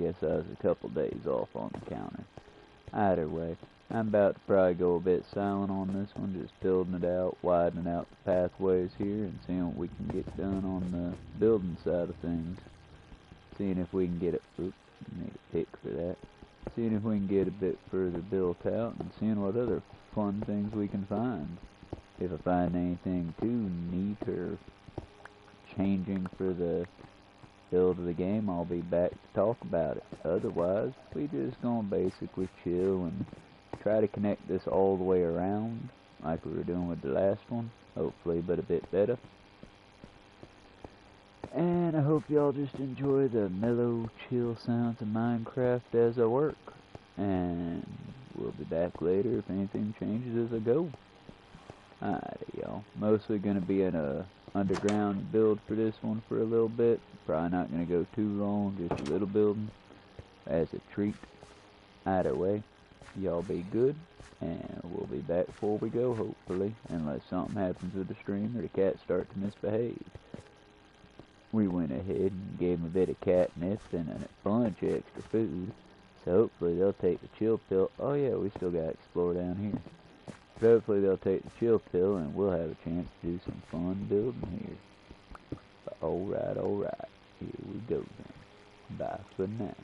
guess I was a couple days off on the counter. Either way, I'm about to probably go a bit silent on this one, just building it out, widening out the pathways here, and seeing what we can get done on the building side of things. Seeing if we can get it, oops, need a pick for that. Seeing if we can get a bit further built out, and seeing what other fun things we can find. If I find anything too neat or changing for the build of the game, I'll be back to talk about it. Otherwise, we just gonna basically chill and try to connect this all the way around, like we were doing with the last one, hopefully, but a bit better. And I hope y'all just enjoy the mellow, chill sounds of Minecraft as I work. And we'll be back later if anything changes as I go. Alrighty, y'all. Mostly gonna be in a underground build for this one for a little bit. Probably not gonna go too long, just a little building as a treat. Either way, y'all be good, and we'll be back before we go, hopefully, unless something happens with the stream or the cats start to misbehave. We went ahead and gave them a bit of catnip and a bunch of extra food, so hopefully they'll take the chill pill. Oh yeah, we still got to explore down here. But hopefully they'll take the chill pill and we'll have a chance to do some fun building here. But alright, here we go then. Bye for now.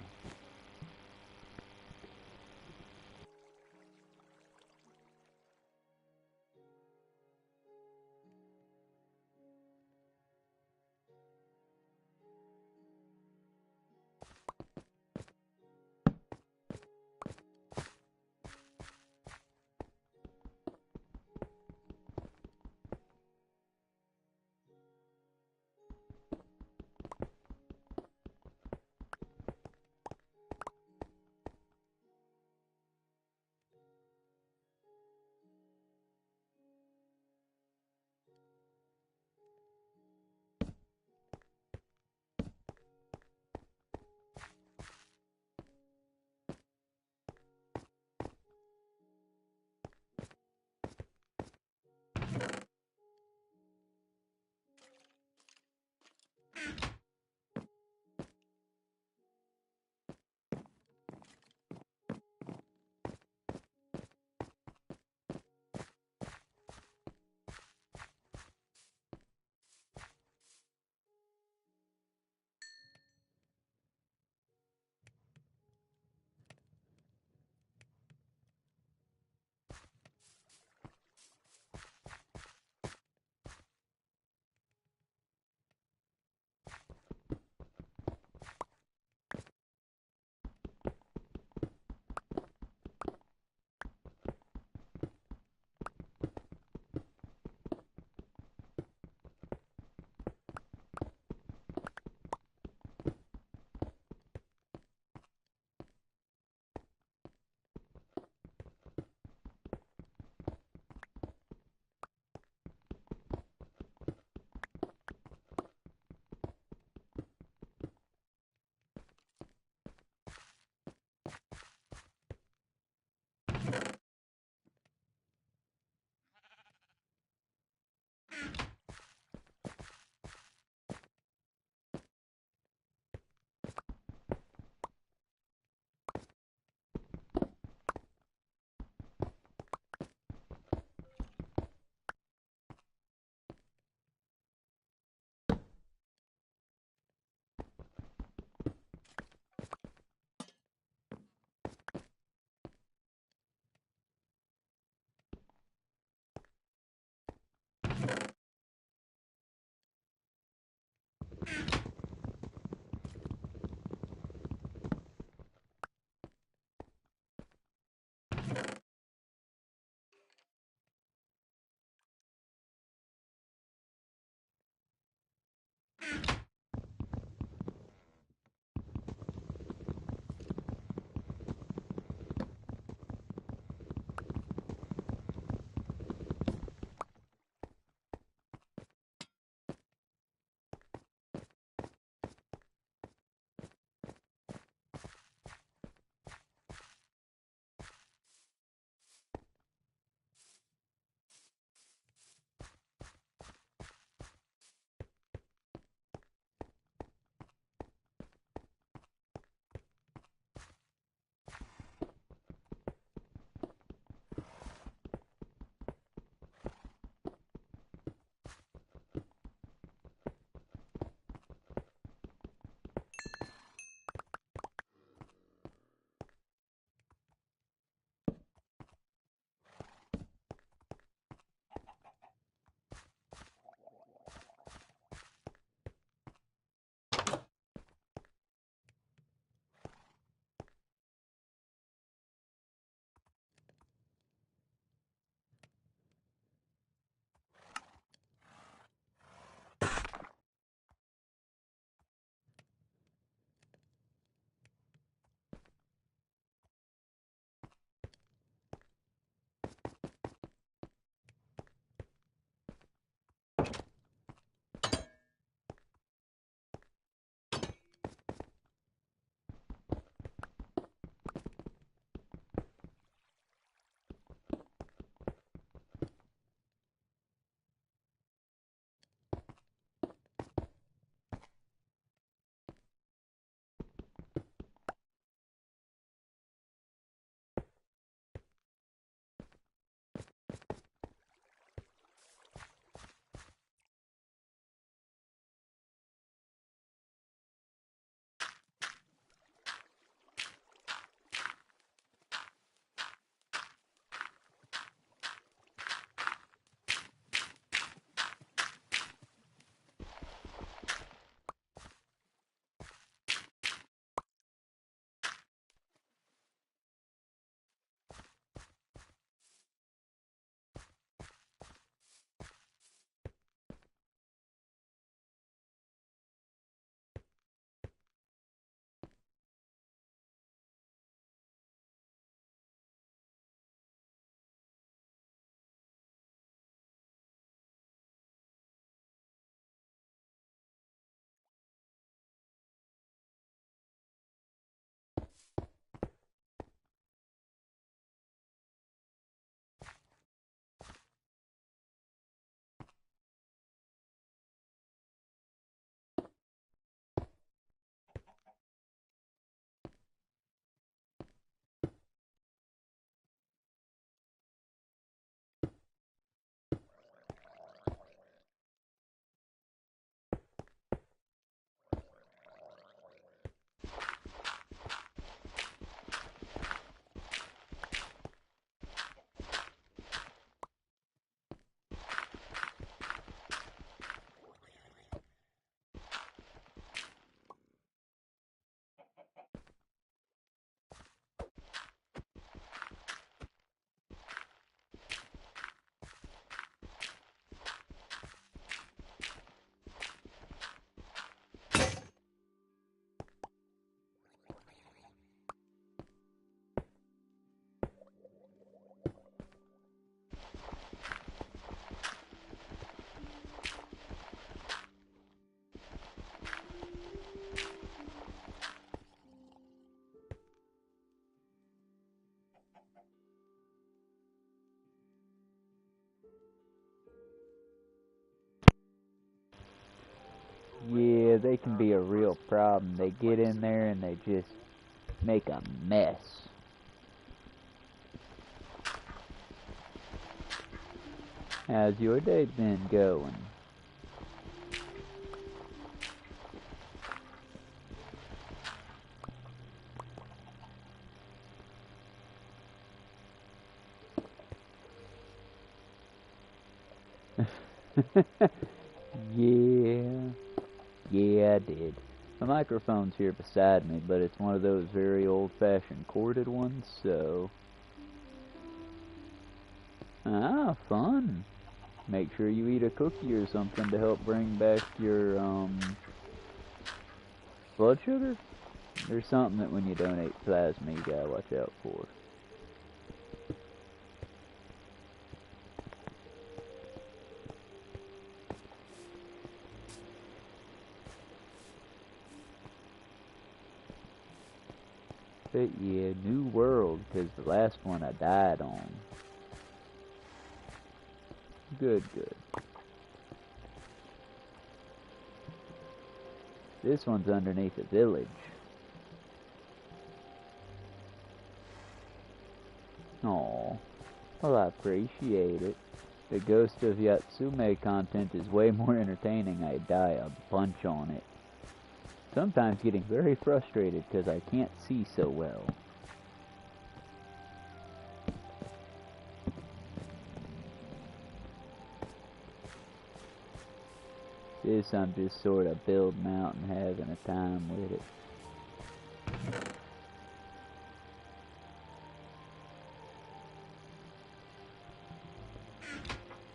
because they can be a real problem. They get in there and they just make a mess. How's your day been going? Yeah, I did. My microphone's here beside me, but it's one of those very old-fashioned corded ones, so... Ah, fun. Make sure you eat a cookie or something to help bring back your, blood sugar? There's something that when you donate plasma you gotta watch out for. But yeah, new world, because the last one I died on. Good. This one's underneath a village. Aw, well I appreciate it. The Ghost of Yatsume content is way more entertaining. I die a bunch on it. Sometimes getting very frustrated because I can't see so well. This I'm just sort of building out and having a time with it.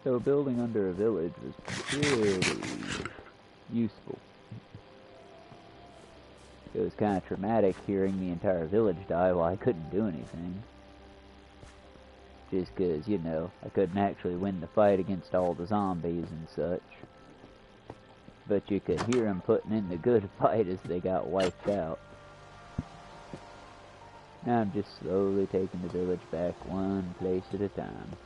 So building under a village was pretty useful. It was kind of traumatic hearing the entire village die while I couldn't do anything. Just 'cause, you know, I couldn't actually win the fight against all the zombies and such. But you could hear them putting in the good fight as they got wiped out. Now I'm just slowly taking the village back one place at a time.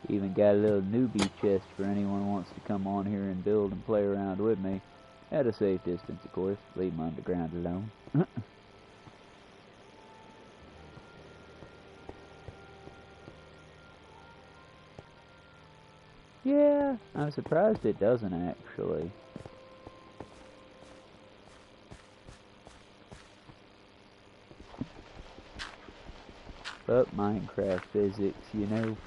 Even got a little newbie chest for anyone who wants to come on here and build and play around with me. At a safe distance, of course. Leave my underground alone. Yeah, I'm surprised it doesn't actually. But Minecraft physics, you know.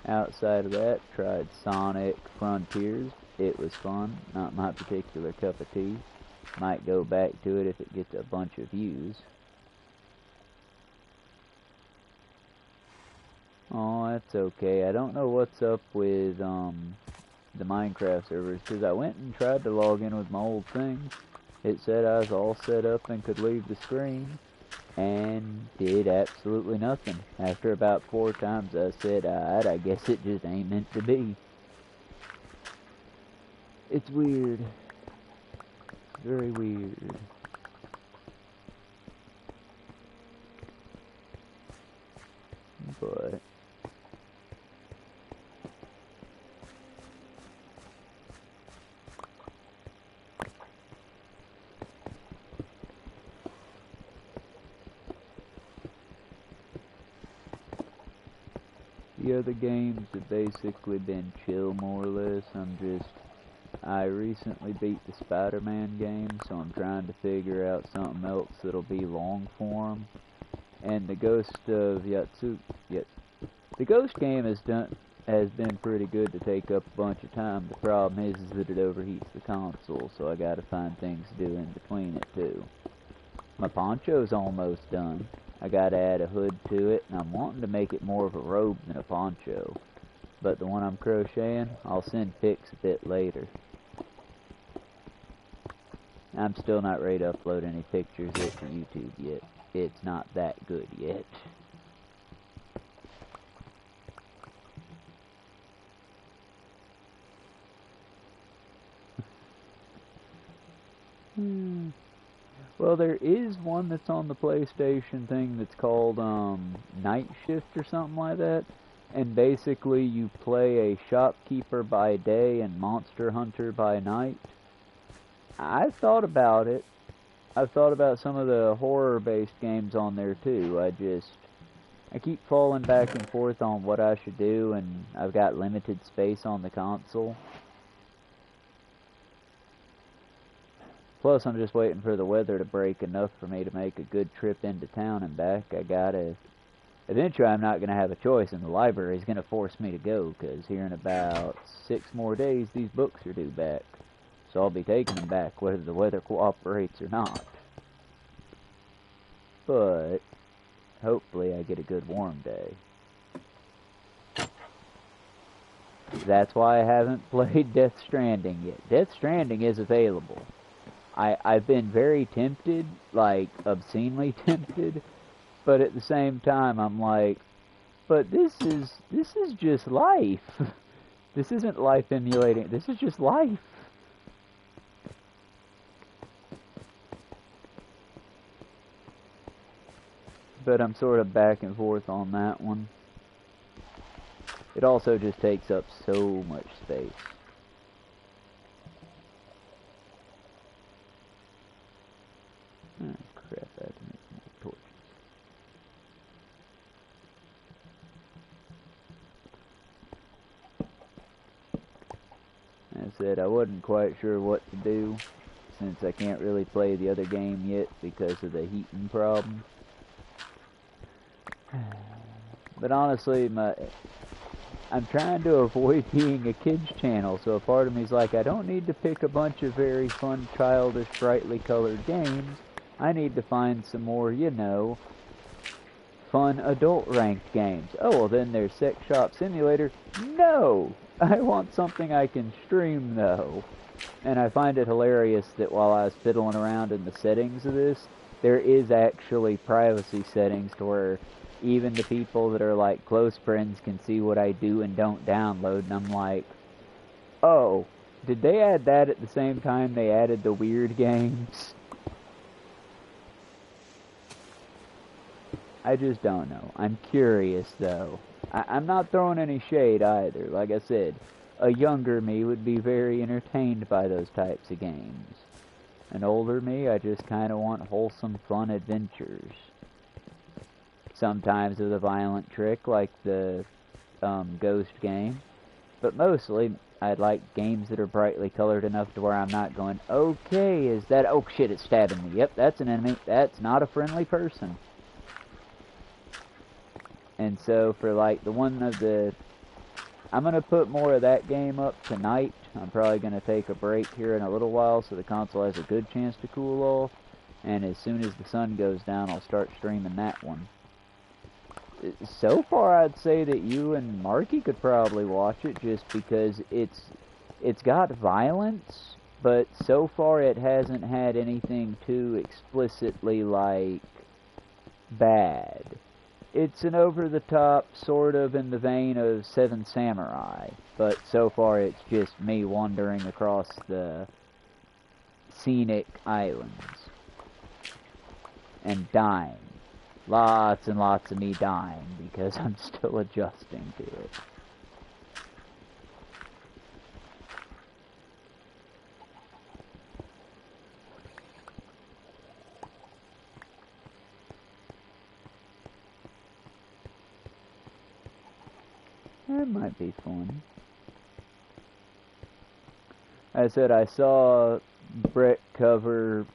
Outside of that, tried Sonic Frontiers. It was fun. Not my particular cup of tea. Might go back to it if it gets a bunch of views. Oh, that's okay. I don't know what's up with the Minecraft servers, because I went and tried to log in with my old thing. It said I was all set up and could leave the screen, and did absolutely nothing. After about 4 times I said, alright, I guess it just ain't meant to be. It's weird. Very weird. But the other games have basically been chill, more or less. I recently beat the Spider-Man game, so I'm trying to figure out something else that'll be long form. And the Ghost of the Ghost game has been pretty good to take up a bunch of time. The problem is that it overheats the console, so I gotta find things to do in between it too. My poncho's almost done. I gotta add a hood to it, and I'm wanting to make it more of a robe than a poncho. But the one I'm crocheting, I'll send pics a bit later. I'm still not ready to upload any pictures of it to YouTube yet. It's not that good yet. Well, there is one that's on the PlayStation thing that's called Night Shift or something like that. And basically you play a shopkeeper by day and monster hunter by night. I've thought about it. I've thought about some of the horror-based games on there too. I keep falling back and forth on what I should do, and I've got limited space on the console. Plus, I'm just waiting for the weather to break enough for me to make a good trip into town and back. Eventually I'm not going to have a choice, and the library is going to force me to go, because here in about 6 more days, these books are due back. So I'll be taking them back, whether the weather cooperates or not. But hopefully I get a good warm day. That's why I haven't played Death Stranding yet. Death Stranding is available. I've been very tempted, like obscenely tempted, but at the same time I'm like, but this is just life. This isn't life emulating, this is just life. But I'm sort of back and forth on that one. It also just takes up so much space. Oh, crap, I have to make some more torches. As I said, I wasn't quite sure what to do, since I can't really play the other game yet because of the heating problem. But honestly, I'm trying to avoid being a kids channel, so a part of me is like, I don't need to pick a bunch of very fun, childish, brightly colored games. I need to find some more, you know, fun adult ranked games. Oh, well then there's Sex Shop Simulator. No! I want something I can stream, though. And I find it hilarious that while I was fiddling around in the settings of this, there is actually privacy settings to where even the people that are like close friends can see what I do and don't download, and I'm like, oh, did they add that at the same time they added the weird games? I just don't know. I'm curious, though. I'm not throwing any shade either. Like I said, a younger me would be very entertained by those types of games. An older me, I just kind of want wholesome, fun adventures. Sometimes with a violent trick, like the Ghost game. But mostly, I'd like games that are brightly colored enough to where I'm not going, okay, is that... oh shit, it's stabbing me. Yep, that's an enemy. That's not a friendly person. And so for like the one of the... I'm going to put more of that game up tonight. I'm probably going to take a break here in a little while so the console has a good chance to cool off. And as soon as the sun goes down, I'll start streaming that one. So far, I'd say that you and Marky could probably watch it just because it's got violence, but so far it hasn't had anything too explicitly, like, bad. It's an over-the-top, sort of in the vein of Seven Samurai, but so far it's just me wandering across the scenic islands and dying. Lots and lots of me dying because I'm still adjusting to it. That might be fun. I said I saw Brett cover,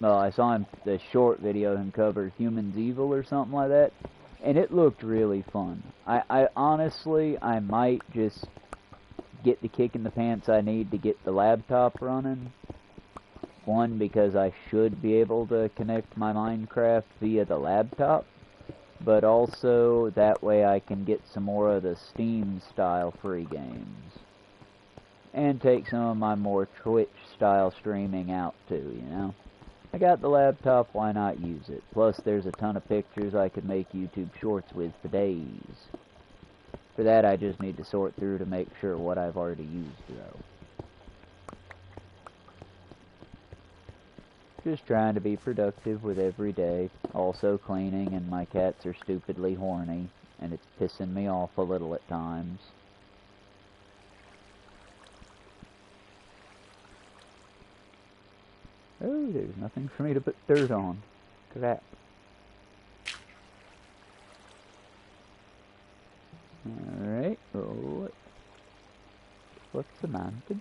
well, I saw him, the short video, him cover Humans Evil or something like that, and it looked really fun. I honestly, I might just get the kick in the pants I need to get the laptop running. One, because I should be able to connect my Minecraft via the laptop, but also that way I can get some more of the Steam-style free games. And take some of my more Twitch-style streaming out too, you know? I got the laptop, why not use it? Plus, there's a ton of pictures I could make YouTube shorts with for days. For that, I just need to sort through to make sure what I've already used, though. Just trying to be productive with every day. Also cleaning, and my cats are stupidly horny, and it's pissing me off a little at times. Oh, there's nothing for me to put dirt on. Crap. Alright, what's a man to do?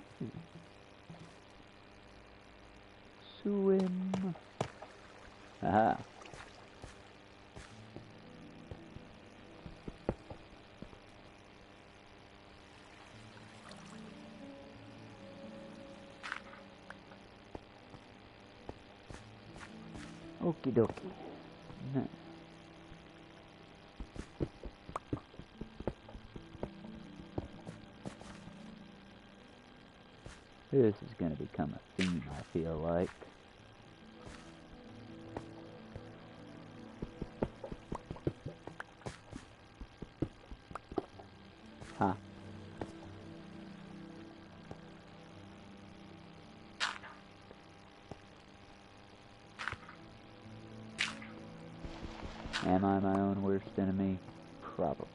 Swim. Aha. Okie dokie. No. This is going to become a theme, I feel like. Huh. Am I my own worst enemy? Probably.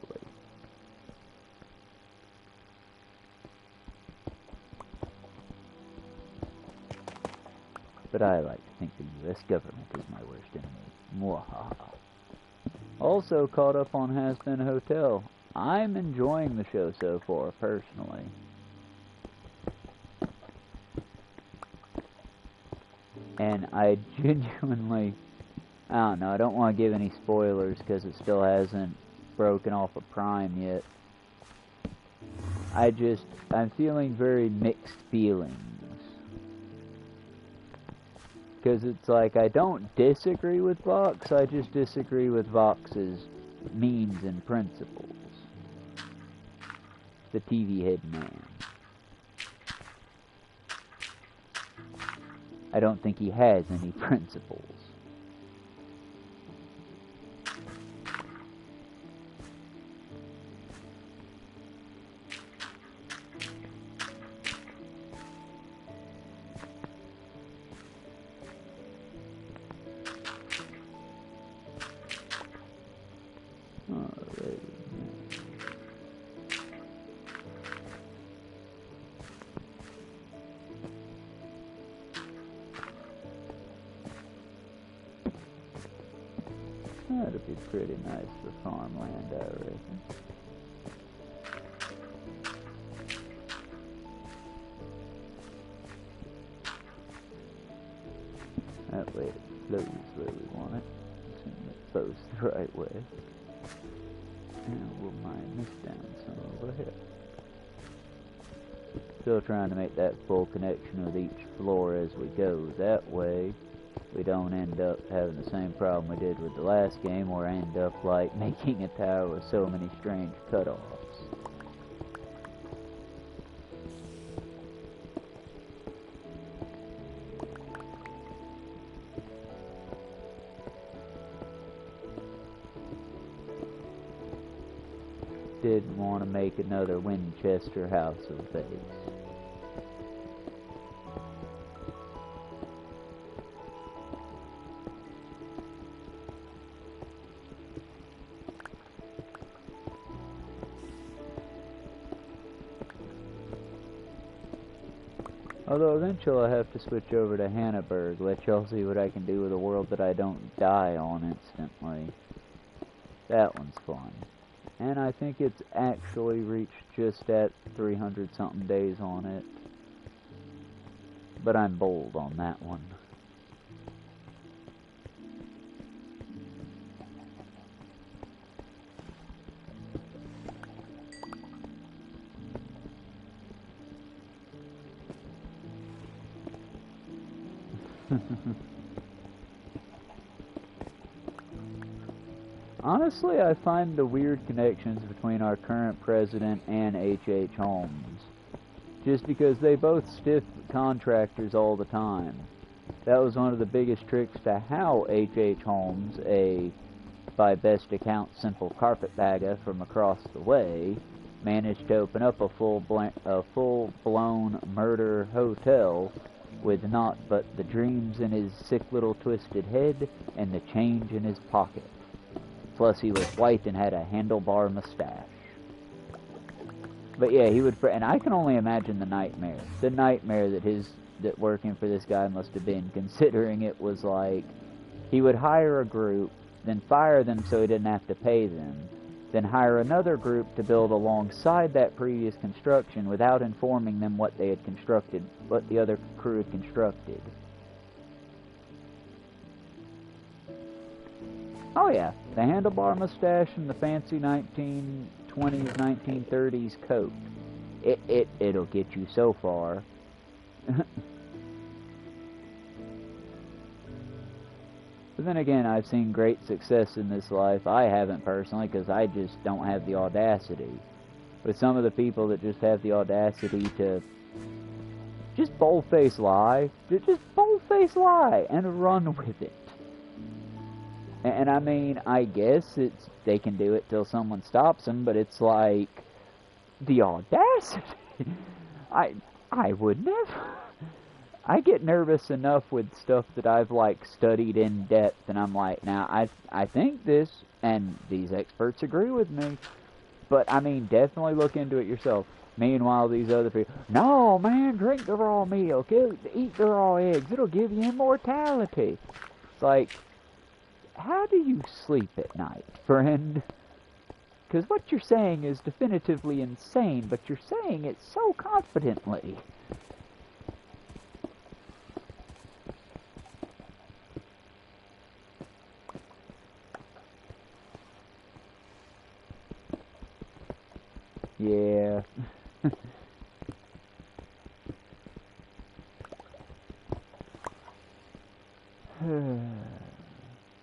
But I like to think the U.S. government is my worst enemy. Mwahaha. Also caught up on Has Been Hotel. I'm enjoying the show so far, personally. And I genuinely... I don't know, I don't want to give any spoilers because it still hasn't broken off of Prime yet. I'm feeling very mixed feelings. Because it's like, I don't disagree with Vox, I just disagree with Vox's means and principles. The TV head man. I don't think he has any principles. That'd be pretty nice for farmland, I reckon. That way it flows where we want it. Assuming it flows the right way. And we'll mine this down some over here. Still trying to make that full connection with each floor as we go. That way we don't end up having the same problem we did with the last game, or end up like making a tower with so many strange cutoffs. Didn't want to make another Winchester House of Base. Although eventually I have to switch over to Hannaberg, let y'all see what I can do with a world that I don't die on instantly. That one's fun. And I think it's actually reached just at 300-something days on it. But I'm bold on that one. Honestly, I find the weird connections between our current president and H.H. Holmes. Just because they both stiff contractors all the time. That was one of the biggest tricks to how H.H. Holmes, a, by best account, simple carpetbagger from across the way, managed to open up a full-blown murder hotel with naught but the dreams in his sick little twisted head and the change in his pocket. Plus he was white and had a handlebar mustache. But yeah, he would, and I can only imagine the nightmare that working for this guy must have been, considering it was like, he would hire a group, then fire them so he didn't have to pay them, then hire another group to build alongside that previous construction without informing them what they had constructed, what the other crew had constructed. Oh yeah, the handlebar mustache and the fancy 1920s, 1930s coat. It'll get you so far. But then again, I've seen great success in this life. I haven't personally, because I just don't have the audacity. But some of the people that just have the audacity to just bold-face lie, just bold-face lie and run with it. And I mean, I guess they can do it till someone stops them, but it's like, the audacity. I would never. I get nervous enough with stuff that I've like studied in depth, and I'm like, now I think this, and these experts agree with me, but I mean, definitely look into it yourself. Meanwhile, these other people, no man, drink the raw milk, eat the raw eggs, it'll give you immortality. It's like, how do you sleep at night, friend? Because what you're saying is definitively insane, but you're saying it so confidently. Yeah.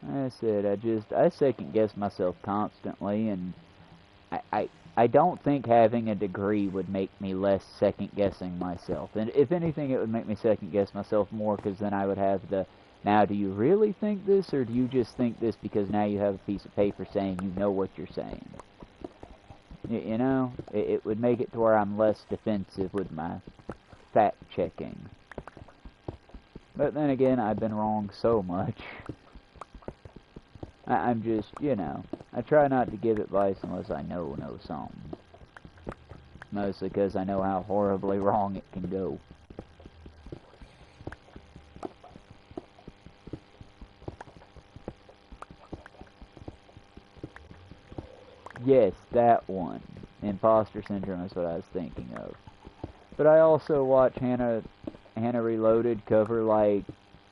That's it. I second guess myself constantly, and I don't think having a degree would make me less second guessing myself. And if anything, it would make me second guess myself more, because then I would have the, now do you really think this, or do you just think this because now you have a piece of paper saying you know what you're saying? You know, it would make it to where I'm less defensive with my fact-checking. But then again, I've been wrong so much. I'm just, you know, I try not to give advice unless I know something. Mostly because I know how horribly wrong it can go. Yes, that one. Imposter syndrome is what I was thinking of. But I also watch Hannah Reloaded cover, like,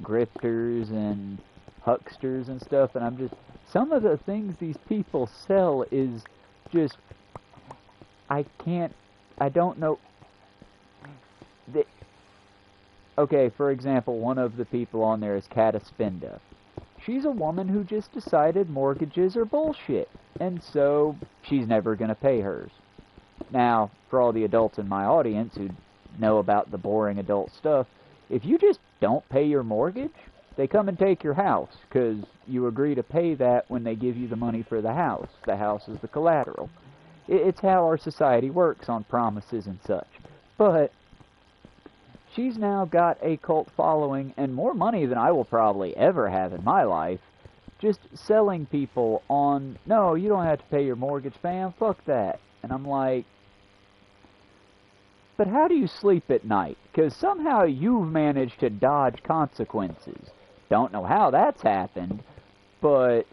grifters and hucksters and stuff, and I'm just, some of the things these people sell is just, I don't know. Okay, for example, one of the people on there is Cataspinda. She's a woman who just decided mortgages are bullshit, and so she's never going to pay hers. Now, for all the adults in my audience who know about the boring adult stuff, if you just don't pay your mortgage, they come and take your house, because you agree to pay that when they give you the money for the house. The house is the collateral. It's how our society works on promises and such. But she's now got a cult following and more money than I will probably ever have in my life, just selling people on, no, you don't have to pay your mortgage, fam, fuck that. And I'm like, but how do you sleep at night? Because somehow you've managed to dodge consequences. Don't know how that's happened, but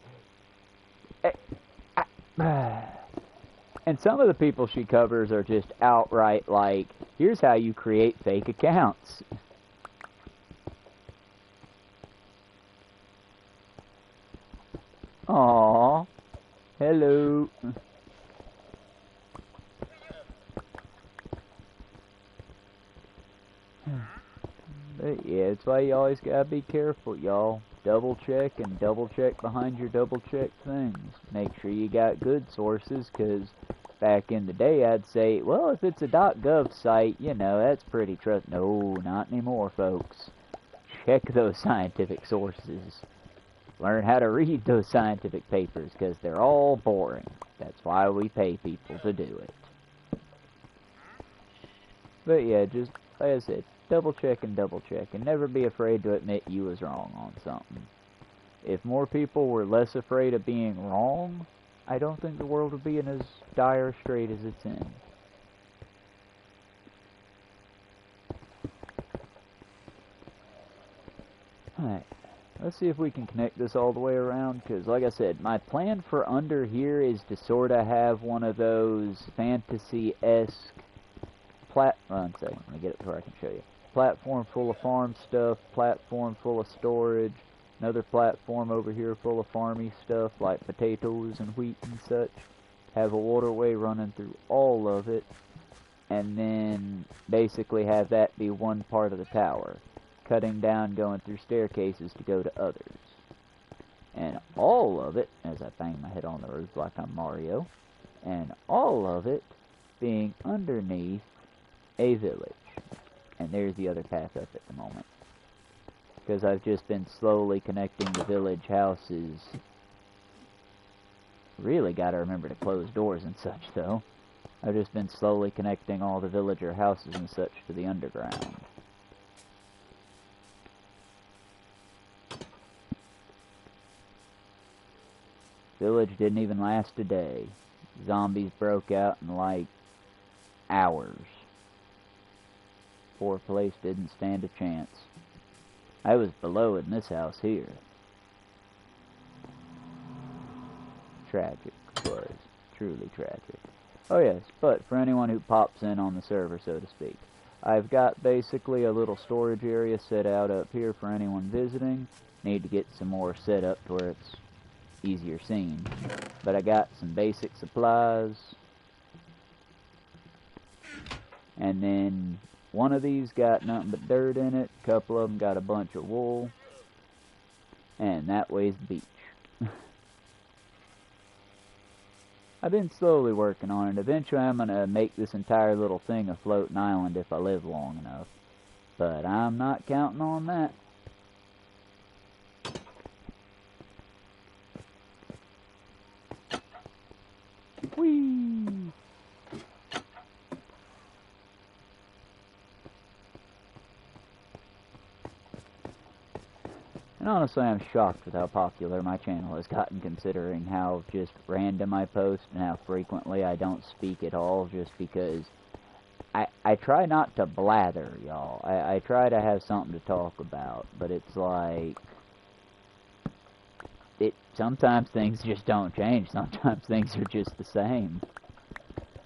and some of the people she covers are just outright like, here's how you create fake accounts. Aww. Hello. But yeah, it's why you always gotta be careful, y'all. Double check and double check behind your double check things. Make sure you got good sources, because back in the day I'd say, well, if it's a .gov site, you know, that's pretty trust. No, not anymore, folks. Check those scientific sources. Learn how to read those scientific papers, because they're all boring. That's why we pay people to do it. But yeah, just, like I said, double check and double check, and never be afraid to admit you was wrong on something. If more people were less afraid of being wrong, I don't think the world would be in as dire strait as it's in. Alright, let's see if we can connect this all the way around, because like I said, my plan for under here is to sort of have one of those fantasy-esque one second, let me get it to where I can show you. Platform full of farm stuff, platform full of storage, another platform over here full of farmy stuff like potatoes and wheat and such. Have a waterway running through all of it, and then basically have that be one part of the tower. Cutting down, going through staircases to go to others. And all of it, as I bang my head on the roof like I'm Mario, and all of it being underneath a village. And there's the other path up at the moment. Because I've just been slowly connecting the village houses. Really gotta remember to close doors and such though. I've just been slowly connecting all the villager houses and such to the underground. Village didn't even last a day. Zombies broke out in like hours. Poor place didn't stand a chance. I was below in this house here. Tragic was. Truly tragic. Oh yes, but for anyone who pops in on the server, so to speak, I've got basically a little storage area set out up here for anyone visiting. Need to get some more set up to where it's easier seen. But I got some basic supplies. And then one of these got nothing but dirt in it. A couple of them got a bunch of wool. And that way's the beach. I've been slowly working on it. Eventually I'm going to make this entire little thing a floating island if I live long enough. But I'm not counting on that. Whee! And honestly, I'm shocked with how popular my channel has gotten, considering how just random I post and how frequently I don't speak at all, just because I try not to blather, y'all. I try to have something to talk about, but it's like, sometimes things just don't change. Sometimes things are just the same.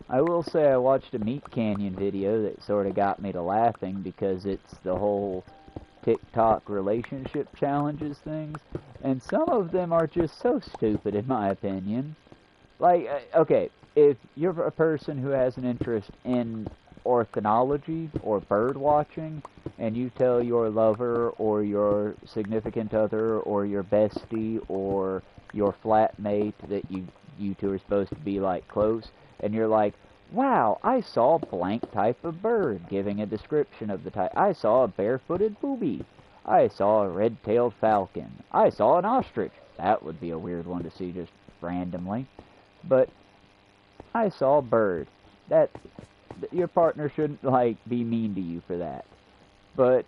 I will say I watched a Meat Canyon video that sort of got me to laughing, because it's the whole TikTok relationship challenges things, and some of them are just so stupid in my opinion. Like, okay, if you're a person who has an interest in ornithology or bird watching, and you tell your lover or your significant other or your bestie or your flatmate that you two are supposed to be like close, and you're like, wow, I saw blank type of bird, giving a description of the type. I saw a barefooted booby. I saw a red-tailed falcon. I saw an ostrich. That would be a weird one to see just randomly. But I saw a bird. Your partner shouldn't, like, be mean to you for that. But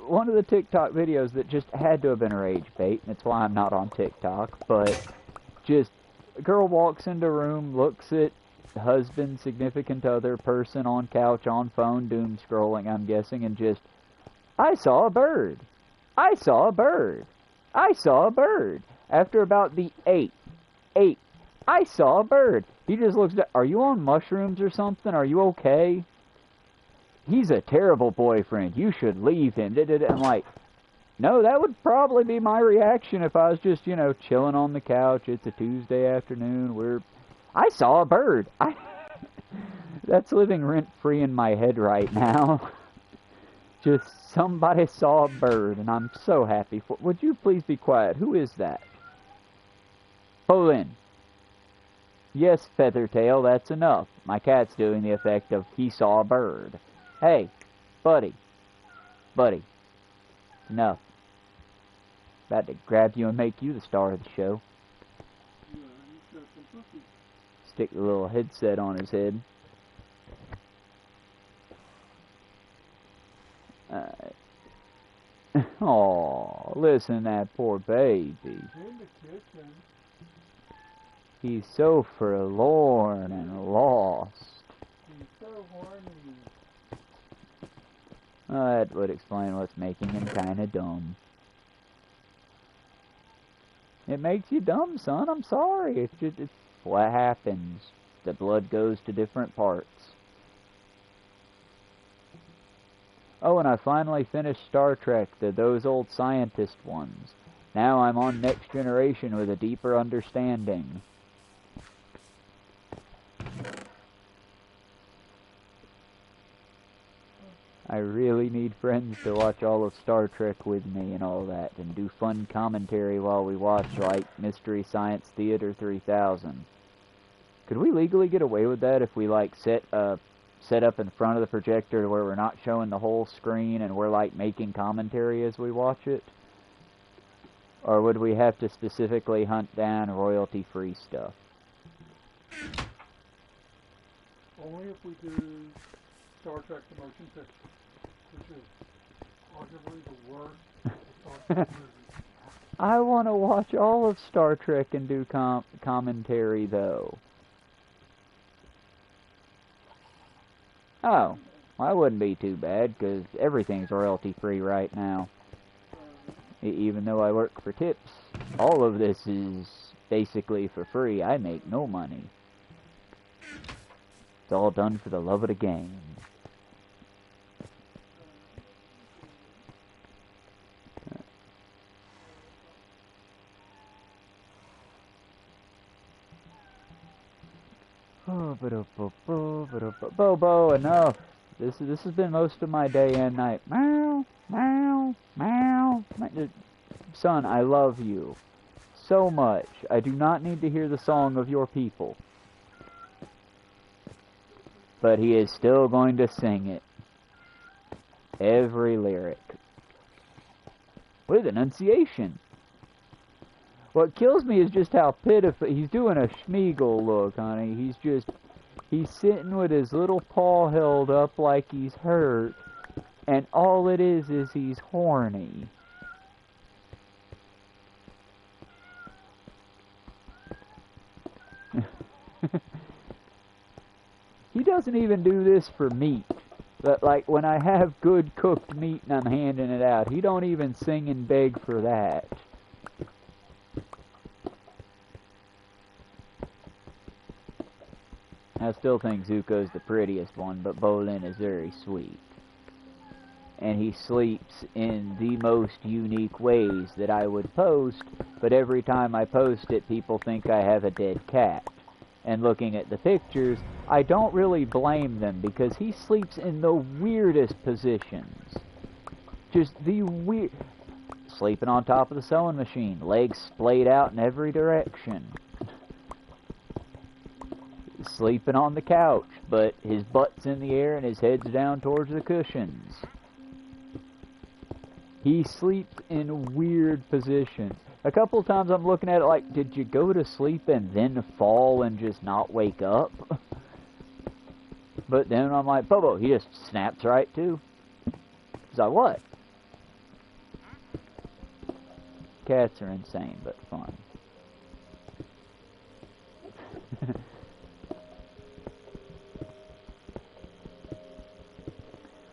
one of the TikTok videos that just had to have been a rage bait, and it's why I'm not on TikTok, but just a girl walks into a room, looks at husband, significant other, person on couch, on phone, doom scrolling, I'm guessing, and just, I saw a bird. I saw a bird. I saw a bird. After about the eight, I saw a bird. He just looks at, are you on mushrooms or something? Are you okay? He's a terrible boyfriend. You should leave him. I'm like, no, that would probably be my reaction if I was just, chilling on the couch. It's a Tuesday afternoon. I saw a bird. That's living rent-free in my head right now. Just somebody saw a bird, and I'm so happy for. Would you please be quiet? Who is that? Pull in. Yes, Feathertail, that's enough. My cat's doing the effect of he saw a bird. Hey, buddy. Buddy. Enough. About to grab you and make you the star of the show. Stick the little headset on his head. Oh, listen to that poor baby. He's in the kitchen. He's so forlorn and lost. He's so horny. That would explain what's making him kinda dumb. It makes you dumb, son. I'm sorry. It's what happens. The blood goes to different parts. Oh, and I finally finished Star Trek, those old scientist ones. Now I'm on Next Generation with a deeper understanding. I really need friends to watch all of Star Trek with me and all that, and do fun commentary while we watch, like Mystery Science Theater 3000. Could we legally get away with that if we, like, set up in front of the projector where we're not showing the whole screen and we're, like, making commentary as we watch it? Or would we have to specifically hunt down royalty-free stuff? Only if we do Star Trek the Motion Picture, which is arguably the worst Star Trek movie. I want to watch all of Star Trek and do commentary, though. Oh, well, that wouldn't be too bad, because everything's royalty-free right now. Even though I work for tips, all of this is basically for free. I make no money. It's all done for the love of the game. Bobo, enough. This has been most of my day and night. Meow, meow, meow. Son, I love you so much. I do not need to hear the song of your people. But he is still going to sing it. Every lyric. With enunciation. What kills me is just how pitiful. He's doing a Schmeagle look, honey. He's sitting with his little paw held up like he's hurt. And all it is he's horny. He doesn't even do this for meat. But like when I have good cooked meat and I'm handing it out, he don't even sing and beg for that. I still think Zuko's the prettiest one, but Bolin is very sweet. And he sleeps in the most unique ways that I would post, but every time I post it, people think I have a dead cat. And looking at the pictures, I don't really blame them, because he sleeps in the weirdest positions. Just the weird... Sleeping on top of the sewing machine, legs splayed out in every direction. Sleeping on the couch, but his butt's in the air and his head's down towards the cushions. He sleeps in weird positions. A couple of times I'm looking at it like, did you go to sleep and then fall and just not wake up? But then I'm like, Bobo, he just snaps right to. He's like, what? Cats are insane, but fun.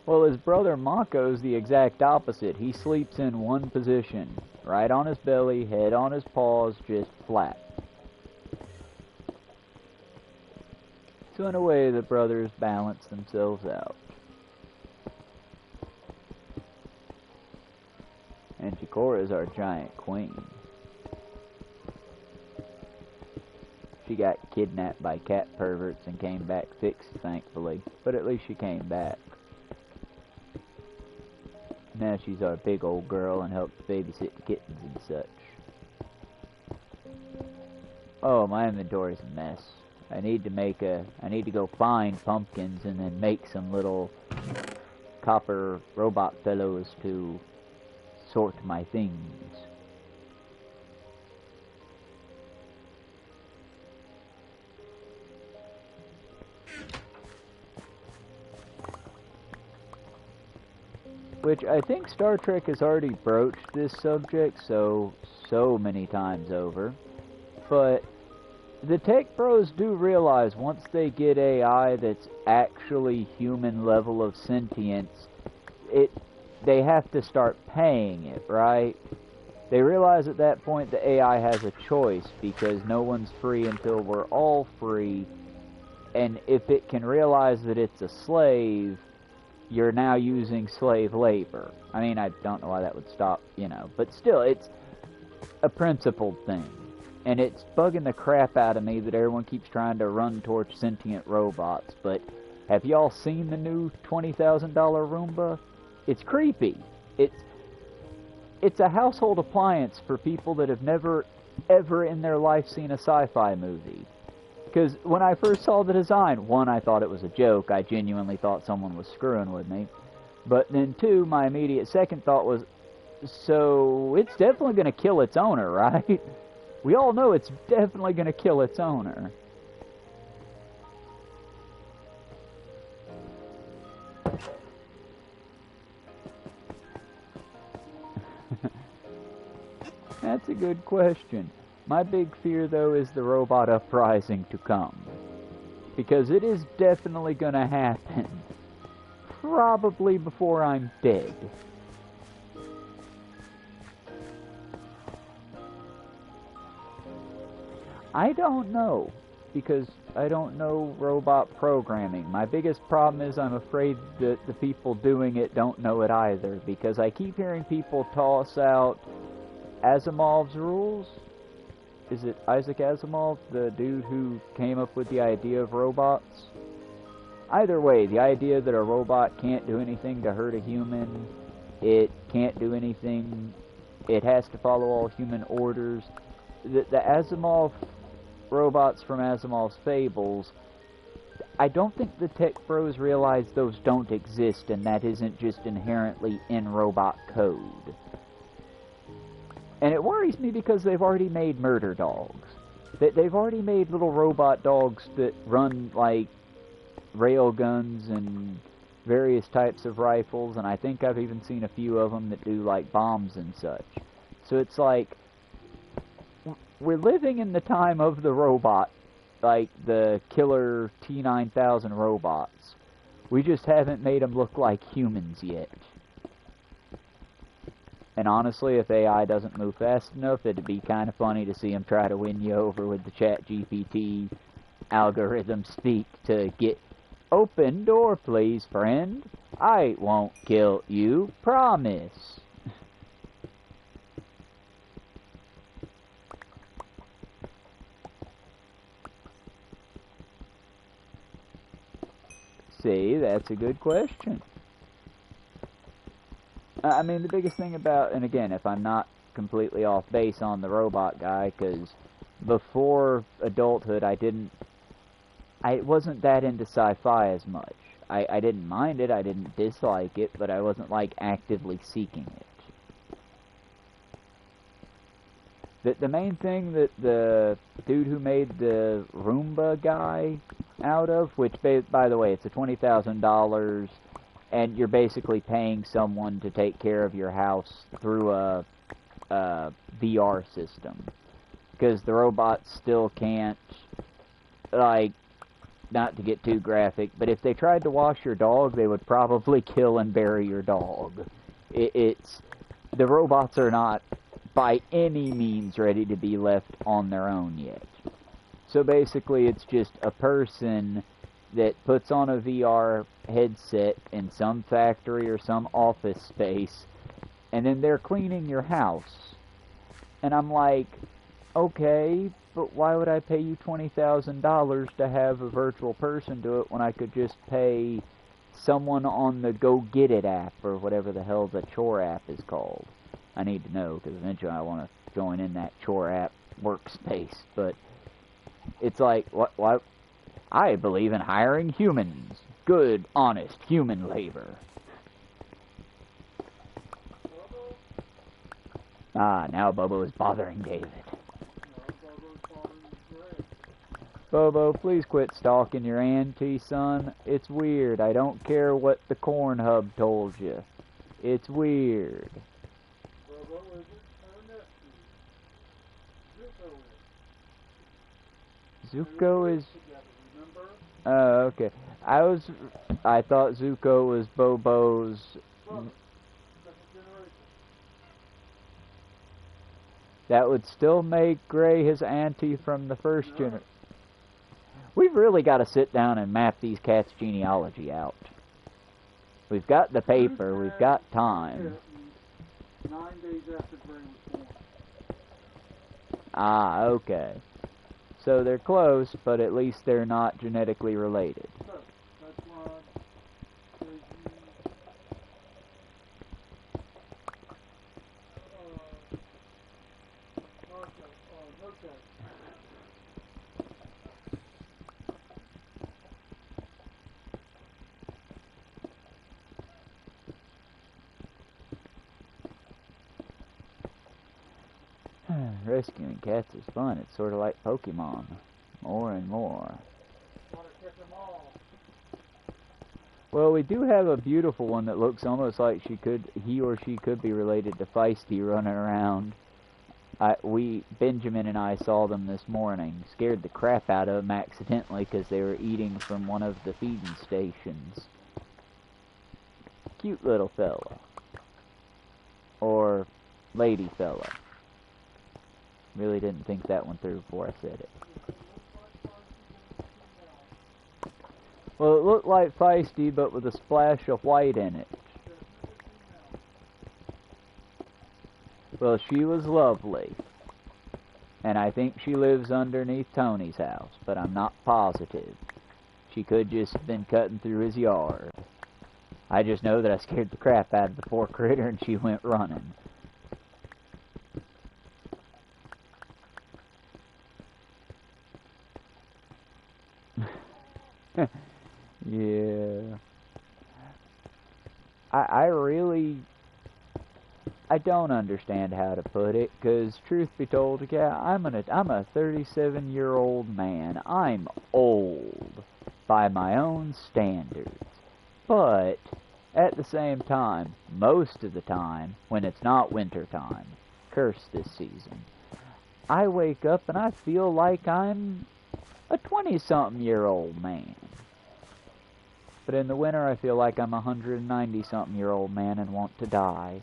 Well, his brother Mako's the exact opposite. He sleeps in one position. Right on his belly, head on his paws, just flat. So in a way, the brothers balance themselves out. And Chikora's our giant queen. She got kidnapped by cat perverts and came back fixed, thankfully. But at least she came back. Now she's our big old girl and helps babysit the kittens and such. Oh, my inventory's a mess. I need to go find pumpkins and then make some little copper robot fellows to sort my things. Which I think Star Trek has already broached this subject so many times over. But the tech bros do realize once they get AI that's actually human level of sentience, they have to start paying it, right? They realize at that point the AI has a choice because no one's free until we're all free. And if it can realize that it's a slave, you're now using slave labor. I mean, I don't know why that would stop, but still, it's a principled thing. And it's bugging the crap out of me that everyone keeps trying to run towards sentient robots. But have y'all seen the new $20,000 Roomba? It's creepy. It's a household appliance for people that have never, ever in their life seen a sci-fi movie. Because when I first saw the design, one, I thought it was a joke. I genuinely thought someone was screwing with me. But then two, my immediate second thought was, so it's definitely going to kill its owner, right? We all know it's definitely going to kill its owner. That's a good question. My big fear, though, is the robot uprising to come. Because it is definitely going to happen. Probably before I'm dead. I don't know. Because I don't know robot programming. My biggest problem is I'm afraid that the people doing it don't know it either. Because I keep hearing people toss out Asimov's rules. Is it Isaac Asimov, the dude who came up with the idea of robots? Either way, the idea that a robot can't do anything to hurt a human, it can't do anything, it has to follow all human orders. The Asimov robots from Asimov's Fables, I don't think the tech bros realize those don't exist and that isn't just inherently in robot code. And it worries me because they've already made murder dogs. They've already made little robot dogs that run, like, rail guns and various types of rifles, and I think I've even seen a few of them that do, like, bombs and such. So it's like, we're living in the time of the robot, like the killer T-9000 robots. We just haven't made them look like humans yet. And honestly, if AI doesn't move fast enough, it'd be kind of funny to see him try to win you over with the ChatGPT algorithm speak to get, "Open door, please, friend. I won't kill you, promise." See, that's a good question. I mean, the biggest thing about, and again, if I'm not completely off base on the robot guy, because before adulthood, I wasn't that into sci-fi as much. I didn't mind it, I didn't dislike it, but I wasn't, like, actively seeking it. The main thing that the dude who made the Roomba guy out of, which, by the way, it's a $20,000, and you're basically paying someone to take care of your house through a VR system. Because the robots still can't, like, not to get too graphic, but if they tried to wash your dog, they would probably kill and bury your dog. The robots are not, by any means, ready to be left on their own yet. So basically, it's just a person that puts on a VR headset in some factory or some office space, and then they're cleaning your house. And I'm like, okay, but why would I pay you $20,000 to have a virtual person do it when I could just pay someone on the Go Get It app, or whatever the hell the chore app is called? I need to know, because eventually I want to join in that chore app workspace, but it's like, what? I believe in hiring humans. Good, honest, human labor. Ah, now Bobo is bothering David. Bobo, please quit stalking your auntie, son. It's weird. I don't care what the corn hub told you. It's weird. Bobo isn't her nephew. Zuko is. They Zuko were is... together, remember? Okay. I thought Zuko was Bobo's... Brother. Second generation. That would still make Gray his auntie from the first No. generation. We've really got to sit down and map these cats' genealogy out. We've got the paper, we've got time. 9 days after Gray was born. Ah, okay. So they're close, but at least they're not genetically related. So, that's why they use Notepad. Rescuing cats is fun. It's sort of like Pokemon. More and more. Gotta catch them all. Well, we do have a beautiful one that looks almost like he or she could be related to Feisty running around. Benjamin and I saw them this morning. Scared the crap out of them accidentally because they were eating from one of the feeding stations. Cute little fella. Or lady fella. Really didn't think that one through before I said it. Well, it looked like Feisty, but with a splash of white in it. Well, she was lovely. And I think she lives underneath Tony's house, but I'm not positive. She could just have been cutting through his yard. I just know that I scared the crap out of the poor critter and she went running. Yeah. I don't understand how to put it, because truth be told, yeah, I'm a 37-year-old man. I'm old by my own standards. But at the same time, most of the time, when it's not winter time, curse this season, I wake up and I feel like I'm a 20-something-year-old man. But in the winter, I feel like I'm a 190-something-year-old man and want to die.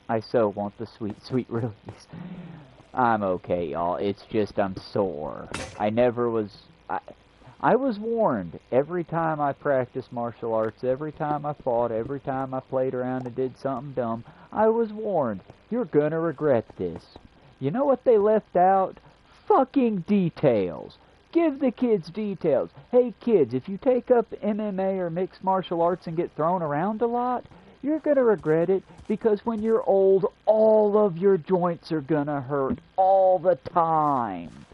I so want the sweet, sweet release. I'm okay, y'all. It's just I'm sore. I was warned every time I practiced martial arts, every time I fought, every time I played around and did something dumb, I was warned, you're gonna regret this. You know what they left out? Fucking details. Give the kids details. Hey kids, if you take up MMA or mixed martial arts and get thrown around a lot, you're going to regret it, because when you're old, all of your joints are going to hurt all the time.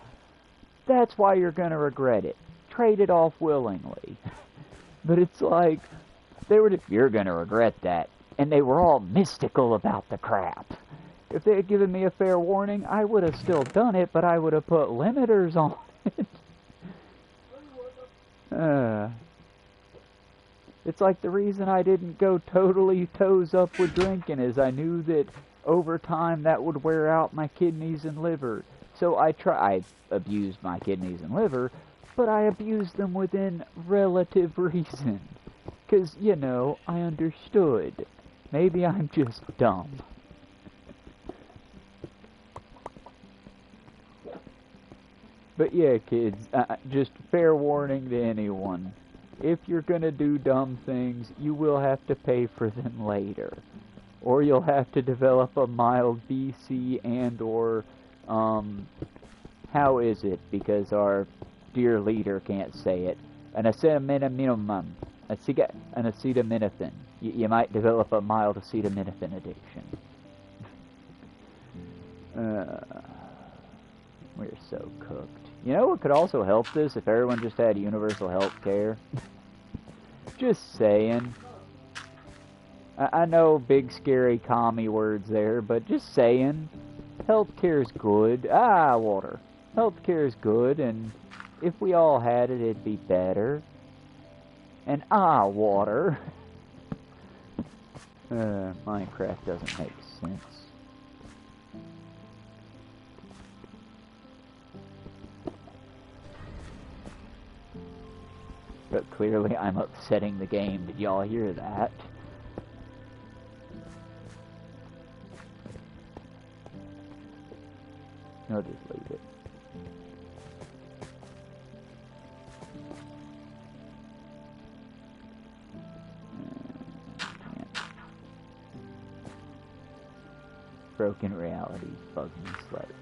That's why you're going to regret it. Trade it off willingly. But it's like, you're going to regret that. And they were all mystical about the crap. If they had given me a fair warning, I would have still done it, but I would have put limiters on it. It's like the reason I didn't go totally toes up with drinking is I knew that over time that would wear out my kidneys and liver. So I abused my kidneys and liver, but I abused them within relative reason. 'Cause, you know, I understood. Maybe I'm just dumb. But yeah, kids, just fair warning to anyone. If you're gonna do dumb things, you will have to pay for them later. Or you'll have to develop a mild BC and or, how is it? Because our dear leader can't say it. An acetaminophen. An acetaminophen. You might develop a mild acetaminophen addiction. We're so cooked. You know what could also help this if everyone just had universal health care? Just saying. I know big scary commie words there, but just saying. Healthcare's good. Water. Healthcare's good, and if we all had it, it'd be better. And water. Minecraft doesn't make sense. But clearly I'm upsetting the game. Did y'all hear that? I'll just leave it. Broken realities bug me slightly.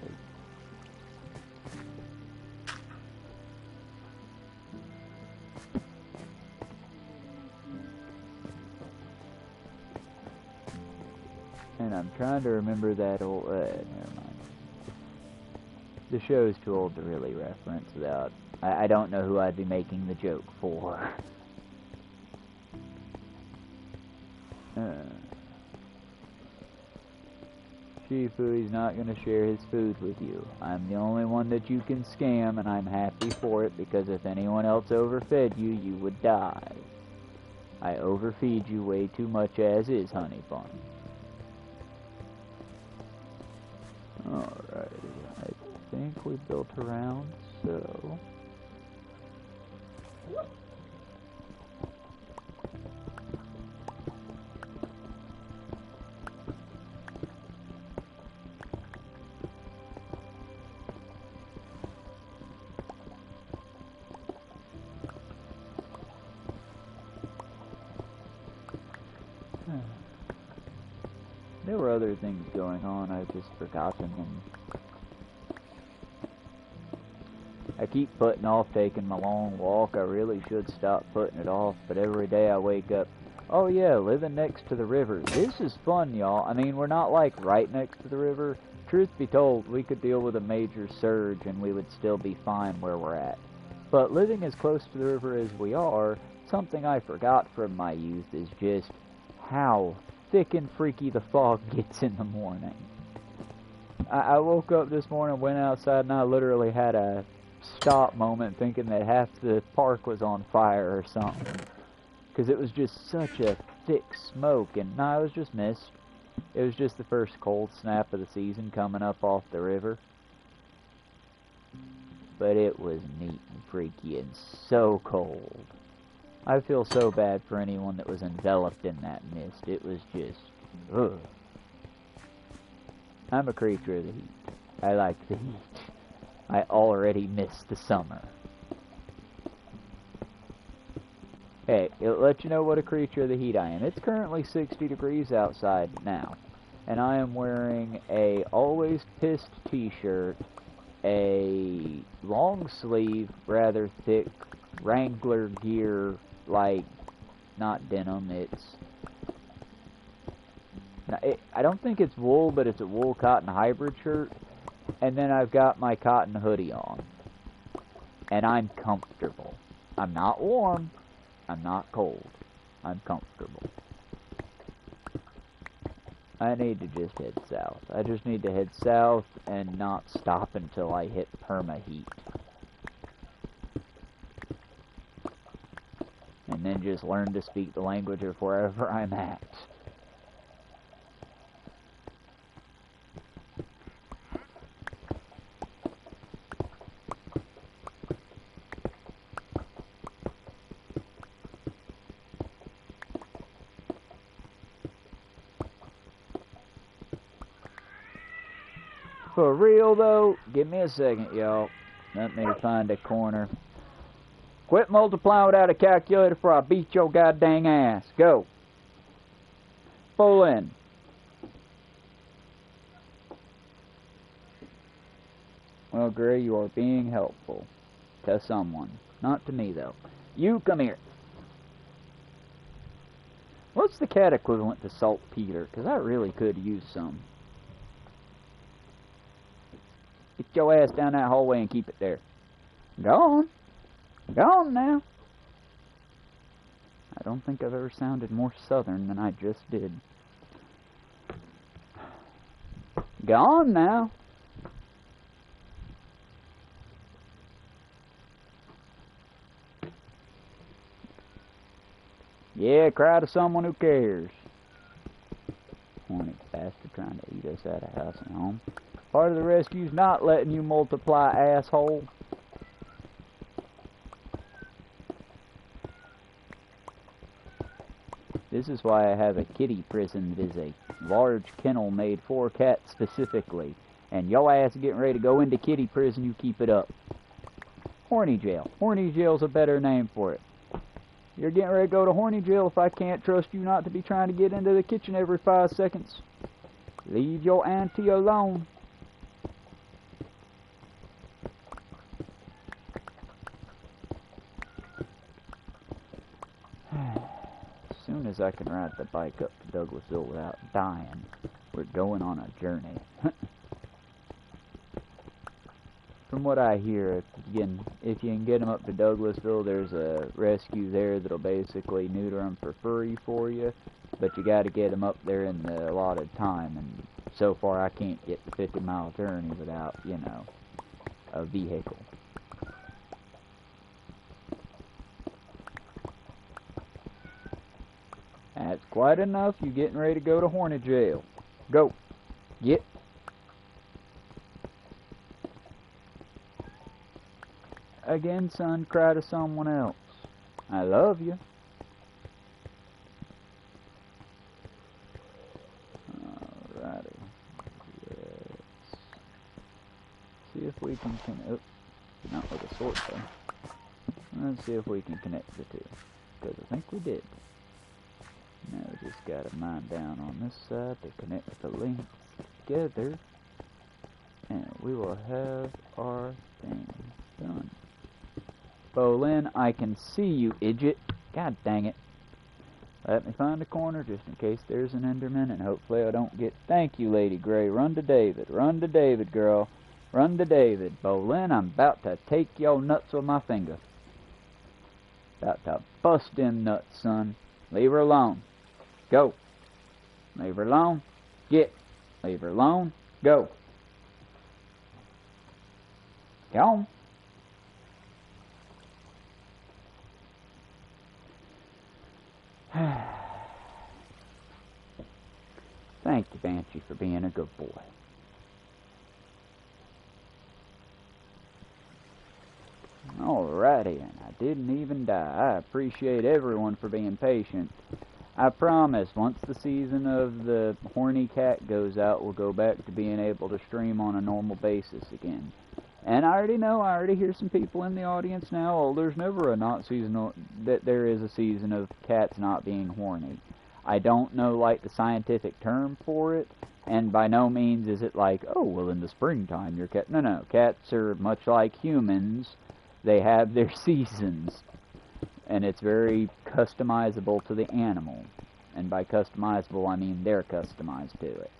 And I'm trying to remember that old, never mind. The show's too old to really reference without, I don't know who I'd be making the joke for. Shifu, he's not going to share his food with you. I'm the only one that you can scam, and I'm happy for it, because if anyone else overfed you, you would die. I overfeed you way too much as is, honey bun. Alrighty, I think we built around, so... There were other things going on, I've just forgotten them. I keep putting off taking my long walk. I really should stop putting it off, but every day I wake up, oh yeah, living next to the river. This is fun, y'all. I mean, we're not like right next to the river. Truth be told, we could deal with a major surge and we would still be fine where we're at. But living as close to the river as we are, something I forgot from my youth is just how thick and freaky the fog gets in the morning. I woke up this morning, went outside, and I literally had a stop moment thinking that half the park was on fire or something. Because it was just such a thick smoke, and no, it was just mist. It was just the first cold snap of the season coming up off the river. But it was neat and freaky and so cold. I feel so bad for anyone that was enveloped in that mist. It was just, ugh. I'm a creature of the heat. I like the heat. I already miss the summer. Hey, it'll let you know what a creature of the heat I am. It's currently 60 degrees outside now. And I am wearing a always pissed t-shirt, a long sleeve, rather thick Wrangler gear, like, not denim, I don't think it's wool, but it's a wool cotton hybrid shirt. And then I've got my cotton hoodie on. And I'm comfortable. I'm not warm. I'm not cold. I'm comfortable. I need to just head south. I just need to head south and not stop until I hit perma-heat. And then just learn to speak the language of wherever I'm at. For real though, give me a second, y'all. Let me find a corner. Quit multiplying without a calculator before I beat your goddamn ass. Go. Pull in. Well, Gray, you are being helpful. To someone. Not to me, though. You, come here. What's the cat equivalent to saltpeter? Because I really could use some. Get your ass down that hallway and keep it there. Go on. Go on now. I don't think I've ever sounded more southern than I just did. Go on now. Yeah, cry to someone who cares. just at a house and home. Part of the rescue's not letting you multiply, asshole. This is why I have a kitty prison that is a large kennel made for cats specifically. And yo ass getting ready to go into kitty prison, you keep it up. Horny jail. Horny jail's a better name for it. You're getting ready to go to horny jail if I can't trust you not to be trying to get into the kitchen every 5 seconds. Leave your auntie alone. As soon as I can ride the bike up to Douglasville without dying, we're going on a journey. From what I hear, again, if you can get them up to Douglasville, there's a rescue there that'll basically neuter them for free for you, but you got to get them up there in the allotted time, and so far I can't get the 50-mile journey without, you know, a vehicle. That's quite enough. You getting ready to go to horny jail. Go. Get. Again, son, cry to someone else. I love you. Alrighty. Let's see if we can connect. Not with a sword, though. Let's see if we can connect the two. Because I think we did. Now we just gotta mine down on this side to connect the links together. And we will have our thing done. Bolin, I can see you, idiot. God dang it. Let me find a corner just in case there's an Enderman, and hopefully I don't get... Thank you, Lady Grey. Run to David. Run to David, girl. Run to David. Bolin, I'm about to take your nuts with my finger. About to bust them nuts, son. Leave her alone. Go. Leave her alone. Get. Leave her alone. Go. Go on. Thank you, Banshee, for being a good boy. Alrighty, and I didn't even die. I appreciate everyone for being patient. I promise, once the season of the horny cat goes out, we'll go back to being able to stream on a normal basis again. And I already hear some people in the audience now, oh, there's never a not seasonal, that there is a season of cats not being horny. I don't know, like, the scientific term for it, and by no means is it like, oh, well, in the springtime your cat... No, cats are much like humans. They have their seasons, and it's very customizable to the animal. And by customizable, I mean they're customized to it.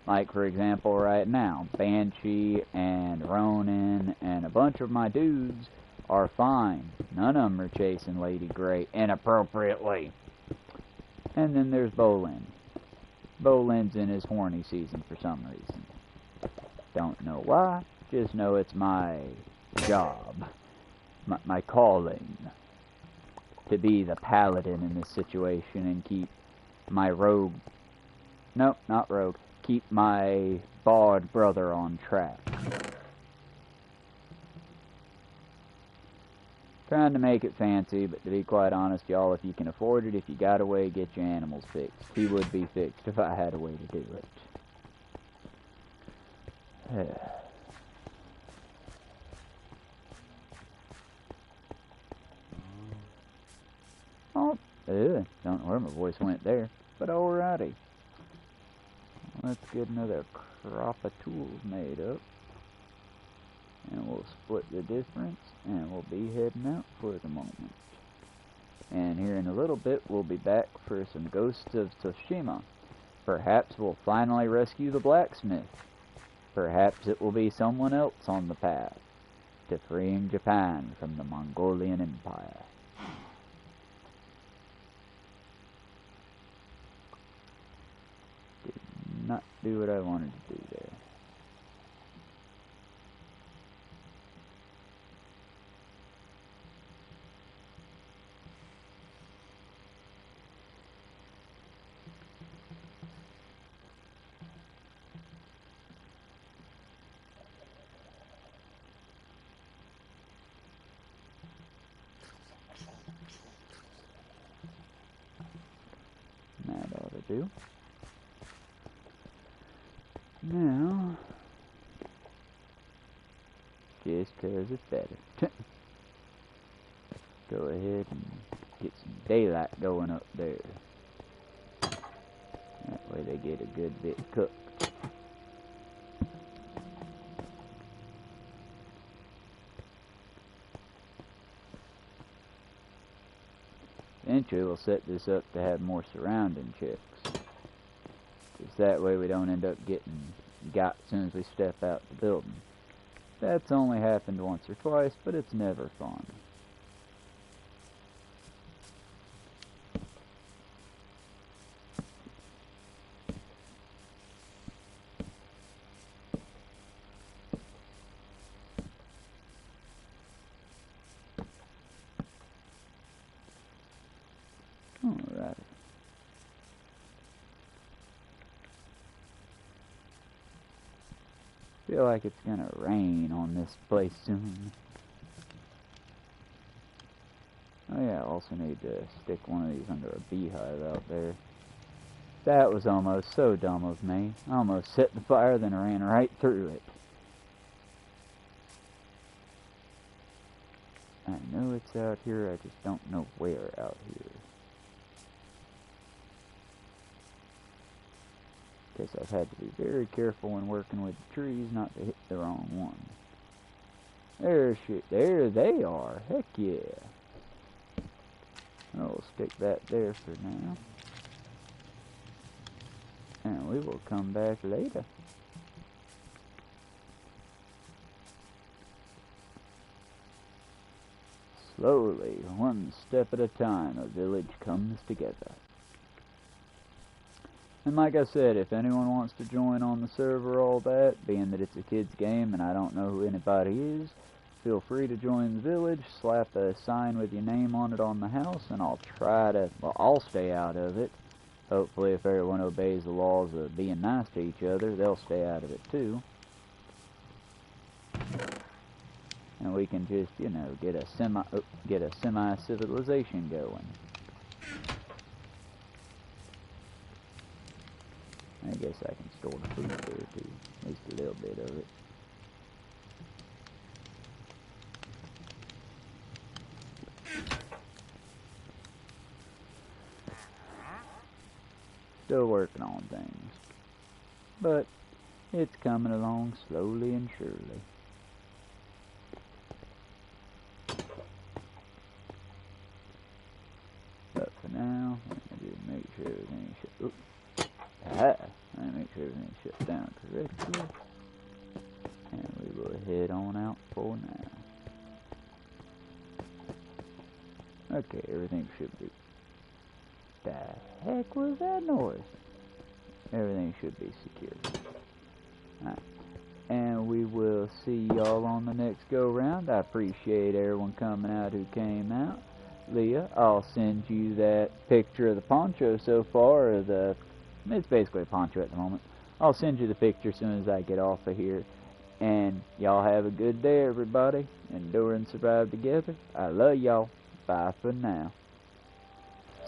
Like, for example, right now, Banshee and Ronin and a bunch of my dudes are fine. None of them are chasing Lady Grey inappropriately. And then there's Bolin. Bolin's in his horny season for some reason. Don't know why, just know it's my job, my calling, to be the paladin in this situation and keep my rogue... Nope, not rogue. Keep my bard brother on track. Trying to make it fancy, but to be quite honest, y'all, if you can afford it, if you got a way, get your animals fixed. He would be fixed if I had a way to do it. Oh, don't know where my voice went there, but alrighty. Let's get another crop of tools made up. And we'll split the difference, and we'll be heading out for the moment. And here in a little bit, we'll be back for some Ghosts of Tsushima. Perhaps we'll finally rescue the blacksmith. Perhaps it will be someone else on the path to freeing Japan from the Mongolian Empire. Did not do what I wanted to do there. to. Now, just 'cause it's better. Go ahead and get some daylight going up there. That way they get a good bit cooked. Eventually we'll set this up to have more surrounding chicks. Just that way we don't end up getting got as soon as we step out the building. That's only happened once or twice, but it's never fun. Alright. Feel like it's gonna rain on this place soon. Oh yeah, I also need to stick one of these under a beehive out there. That was almost so dumb of me. I almost set the fire, then ran right through it. I know it's out here, I just don't know where out here. Guess I've had to be very careful when working with the trees not to hit the wrong one. There they are. Heck yeah. I'll stick that there for now. And we will come back later. Slowly, one step at a time, a village comes together. And like I said, if anyone wants to join on the server, all that, being that it's a kid's game and I don't know who anybody is, feel free to join the village, slap a sign with your name on it on the house, and I'll stay out of it. Hopefully if everyone obeys the laws of being nice to each other, they'll stay out of it too. And we can just, you know, get a semi-civilization going. I guess I can store the food there too, at least a little bit of it. Still working on things, but it's coming along slowly and surely. But for now, let me just make sure everything's shut. Oops. Let me make sure everything's shut down correctly. And we will head on out for now. Okay, everything should be. The heck was that noise? Everything should be secure. Alright. And we will see y'all on the next go round. I appreciate everyone coming out who came out. Leah, I'll send you that picture of the poncho so far, or it's basically a poncho at the moment. I'll send you the picture as soon as I get off of here. And y'all have a good day, everybody. Endure and survive together. I love y'all. Bye for now.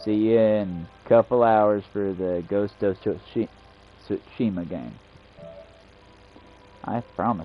See you in a couple hours for the Ghost of Tsushima game. I promise.